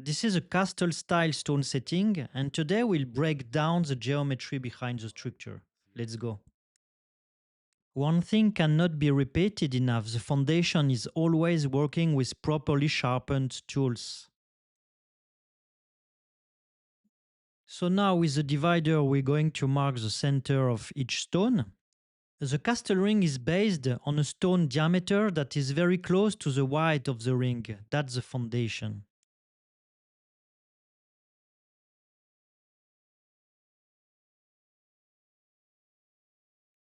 This is a castle style stone setting, and today we'll break down the geometry behind the structure. Let's go. One thing cannot be repeated enough: the foundation is always working with properly sharpened tools. So now with the divider we're going to mark the center of each stone. The castle ring is based on a stone diameter that is very close to the width of the ring. That's the foundation.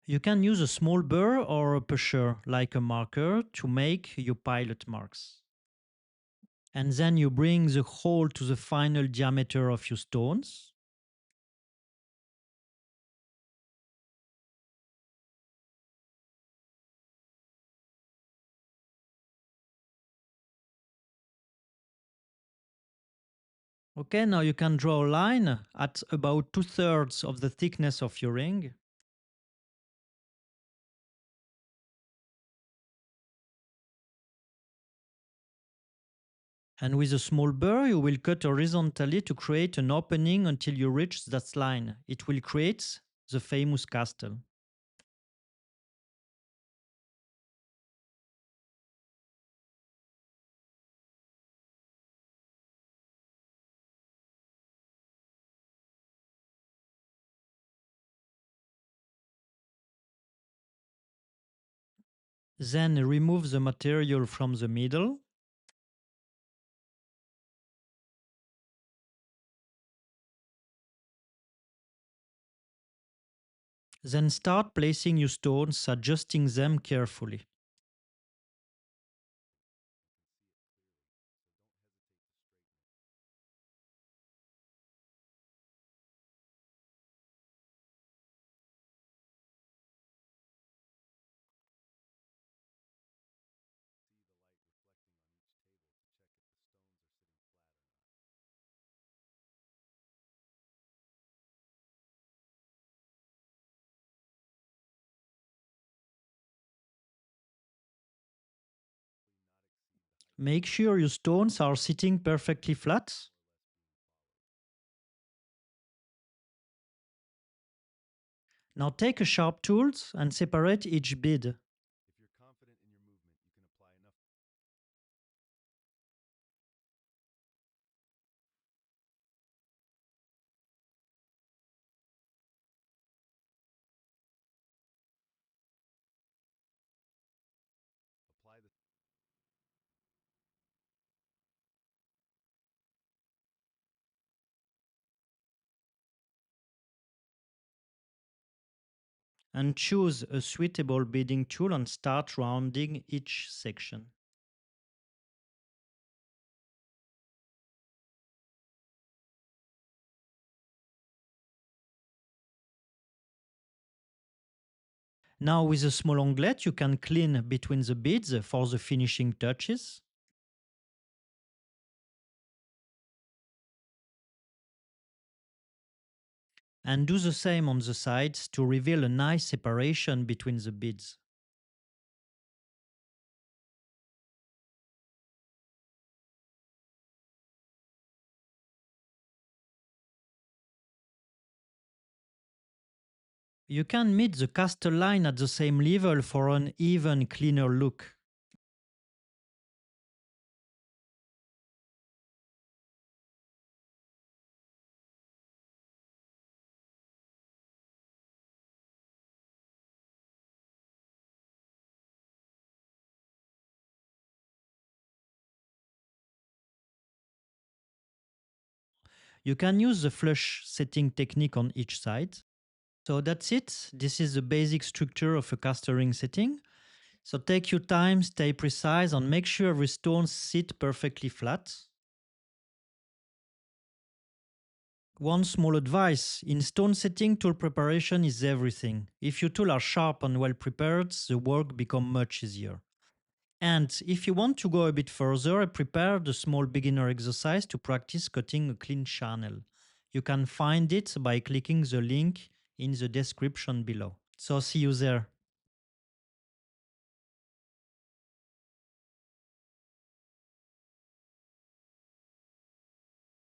You can use a small burr or a pusher, like a marker, to make your pilot marks. And then you bring the hole to the final diameter of your stones. Okay, now you can draw a line at about 2/3 of the thickness of your ring. And with a small burr, you will cut horizontally to create an opening until you reach that line. It will create the famous castle. Then remove the material from the middle. Then start placing your stones, adjusting them carefully. Make sure your stones are sitting perfectly flat. Now take a sharp tool and separate each bead. And choose a suitable beading tool and start rounding each section. Now with a small onglet you can clean between the beads for the finishing touches. And do the same on the sides to reveal a nice separation between the beads. You can meet the castle line at the same level for an even cleaner look. You can use the flush setting technique on each side. So that's it. This is the basic structure of a castle ring setting. So take your time, stay precise, and make sure every stone sit perfectly flat. One small advice: in stone setting, tool preparation is everything. If your tools are sharp and well prepared, the work becomes much easier. And if you want to go a bit further, I prepared a small beginner exercise to practice cutting a clean channel. You can find it by clicking the link in the description below. So see you there.